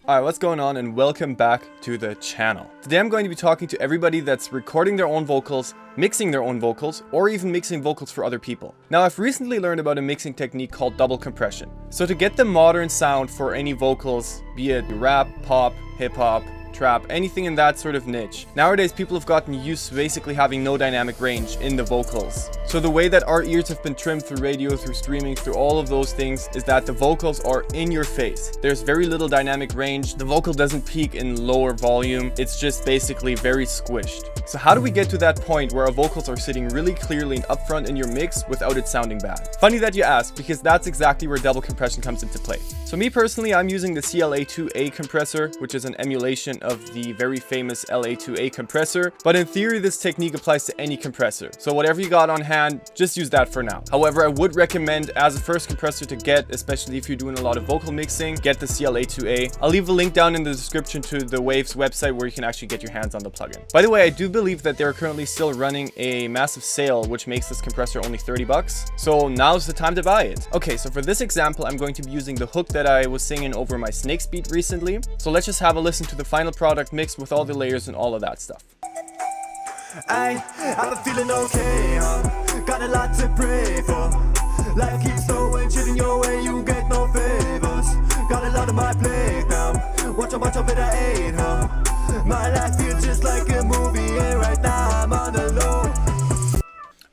Alright, what's going on, and welcome back to the channel. Today I'm going to be talking to everybody that's recording their own vocals, mixing their own vocals, or even mixing vocals for other people. Now, I've recently learned about a mixing technique called double compression. So to get the modern sound for any vocals, be it rap, pop, hip-hop, trap, anything in that sort of niche. Nowadays, people have gotten used to basically having no dynamic range in the vocals. So the way that our ears have been trimmed through radio, through streaming, through all of those things is that the vocals are in your face. There's very little dynamic range. The vocal doesn't peak in lower volume. It's just basically very squished. So how do we get to that point where our vocals are sitting really clearly and upfront in your mix without it sounding bad? Funny that you ask, because that's exactly where double compression comes into play. So me personally, I'm using the CLA2A compressor, which is an emulation of the very famous LA2A compressor. But in theory, this technique applies to any compressor. So whatever you got on hand, just use that for now. However, I would recommend as a first compressor to get, especially if you're doing a lot of vocal mixing, get the CLA2A. I'll leave a link down in the description to the Waves website where you can actually get your hands on the plugin. By the way, I do believe that they're currently still running a massive sale, which makes this compressor only 30 bucks. So now's the time to buy it. Okay, so for this example, I'm going to be using the hook that I was singing over my Snakes beat recently. So let's just have a listen to the final product mixed with all the layers and all of that stuff. I've been feeling okay, got a lot to pray for. Life keeps throwing shit in your way, you get no favors. Got a lot on my plate now, watch how much of it I ate, My life feels just like a movie, and right now I'm on the low.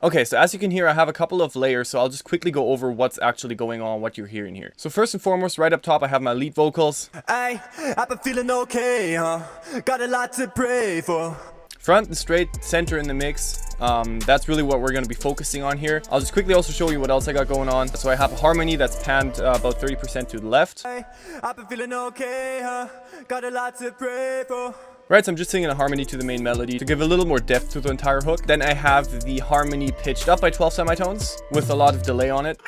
Okay, so as you can hear, I have a couple of layers, so I'll just quickly go over what's actually going on, what you're hearing here. So first and foremost, right up top, I have my lead vocals. I've been feeling okay, got a lot to pray for. Front and straight center in the mix. That's really what we're going to be focusing on here. I'll just quickly also show you what else I got going on. So I have a harmony that's panned about 30% to the left. I've been feeling okay, got a lot to pray for. Right, so I'm just singing a harmony to the main melody to give a little more depth to the entire hook. Then I have the harmony pitched up by 12 semitones with a lot of delay on it.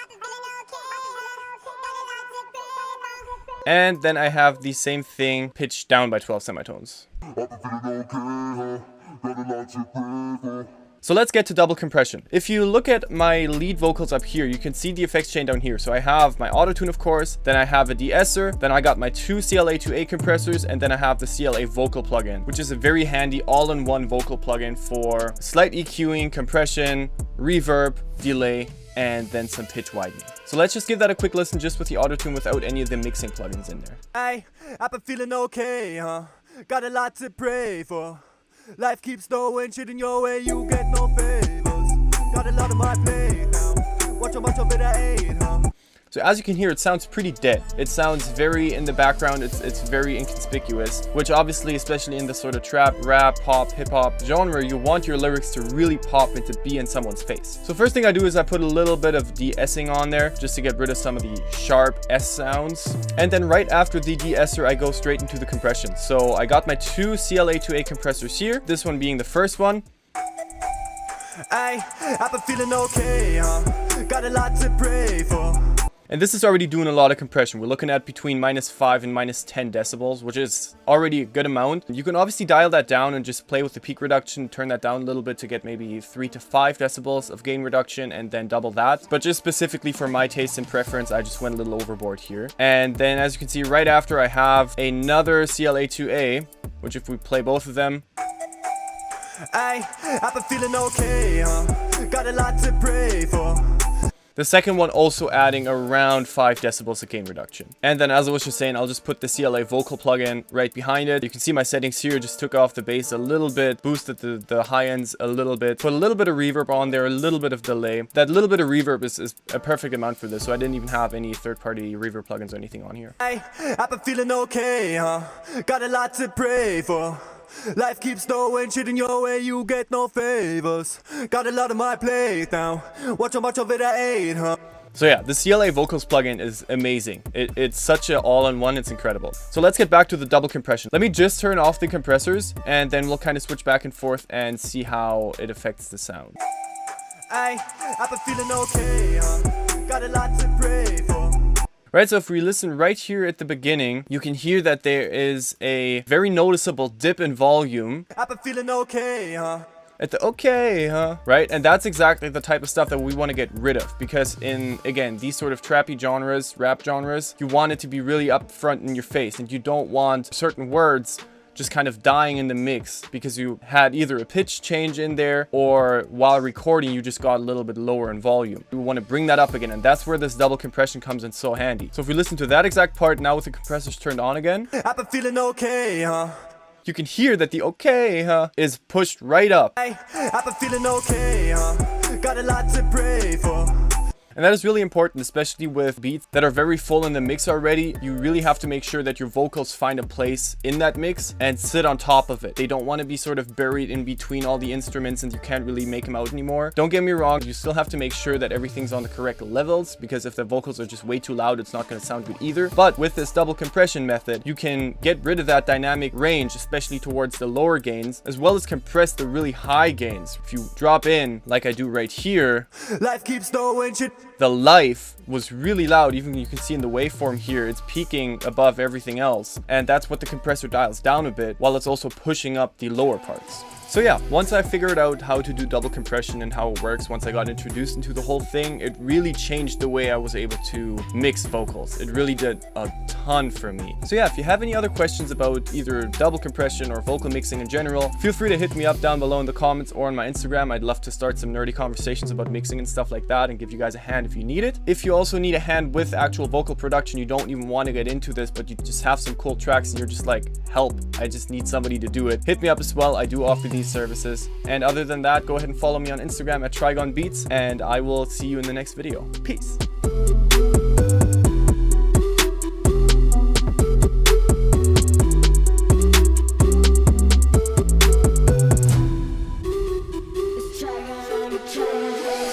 And then I have the same thing pitched down by 12 semitones. So let's get to double compression. If you look at my lead vocals up here, you can see the effects chain down here. So I have my auto-tune, of course, then I have a de-esser, then I got my two CLA2A compressors, and then I have the CLA vocal plugin, which is a very handy all-in-one vocal plugin for slight EQing, compression, reverb, delay, and then some pitch widening. So let's just give that a quick listen just with the auto-tune without any of the mixing plugins in there. I've been feeling okay, got a lot to pray for. Life keeps throwing shit in your way, you get no favors. Got a lot on my plate now, watch how much of it I ate, So as you can hear, it sounds pretty dead. It sounds very in the background, it's very inconspicuous, which obviously, especially in the sort of trap, rap, pop, hip-hop genre, you want your lyrics to really pop and to be in someone's face. So first thing I do is I put a little bit of de-essing on there, just to get rid of some of the sharp S sounds. And then right after the de-esser, I go straight into the compression. So I got my two CLA2A compressors here, this one being the first one. I've been feeling okay, got a lot to pray for. And this is already doing a lot of compression. We're looking at between -5 and -10 decibels, which is already a good amount. You can obviously dial that down and just play with the peak reduction, turn that down a little bit to get maybe 3 to 5 decibels of gain reduction and then double that. But just specifically for my taste and preference, I just went a little overboard here. And then as you can see right after, I have another CLA2A, which if we play both of them, I've been feeling okay, got a lot to pray for. the second one also adding around 5 decibels of gain reduction. And then as I was just saying, I'll just put the CLA vocal plugin right behind it. You can see my settings here, just took off the bass a little bit, boosted the high ends a little bit, put a little bit of reverb on there, a little bit of delay. That little bit of reverb is a perfect amount for this, so I didn't even have any third-party reverb plugins or anything on here. I've been feeling okay, got a lot to pray for. Life keeps throwing shit in your way, you get no favors. Got a lot on my plate now, watch how much of it I ate, So yeah, the CLA vocals plugin is amazing. It's such an all-in-one, it's incredible. So let's get back to the double compression. Let me just turn off the compressors and then we'll kind of switch back and forth and see how it affects the sound. I've been feeling okay, got a lot to pray for. Right, so if we listen right here at the beginning, you can hear that there is a very noticeable dip in volume. I've been feeling okay, At the okay, huh? Right? And that's exactly the type of stuff that we want to get rid of, because in, again, these sort of trappy genres, rap genres, you want it to be really upfront in your face, and you don't want certain words just kind of dying in the mix because you had either a pitch change in there, or while recording you just got a little bit lower in volume. We want to bring that up again, and that's where this double compression comes in so handy. So if we listen to that exact part now with the compressors turned on again, I've been feeling okay, huh? you can hear that the okay, huh, is pushed right up. I've been feeling okay, huh? Got a lot to pray for. And that is really important, especially with beats that are very full in the mix already. You really have to make sure that your vocals find a place in that mix and sit on top of it. They don't want to be sort of buried in between all the instruments and you can't really make them out anymore. Don't get me wrong, you still have to make sure that everything's on the correct levels, because if the vocals are just way too loud, it's not going to sound good either. But with this double compression method, you can get rid of that dynamic range, especially towards the lower gains, as well as compress the really high gains. If you drop in, like I do right here, Life keeps throwing shit. the life was really loud. Even you can see in the waveform here, it's peaking above everything else, and that's what the compressor dials down a bit, while it's also pushing up the lower parts. So yeah, once I figured out how to do double compression and how it works, once I got introduced into the whole thing, it really changed the way I was able to mix vocals. It really did a ton for me. So yeah, if you have any other questions about either double compression or vocal mixing in general, feel free to hit me up down below in the comments or on my Instagram. I'd love to start some nerdy conversations about mixing and stuff like that and give you guys a hand if you need it. If you also need a hand with actual vocal production, you don't even want to get into this, but you just have some cool tracks and you're just like, help, I just need somebody to do it, hit me up as well. I do offer these services. And other than that, go ahead and follow me on Instagram at TrigonBeats, and I will see you in the next video. Peace.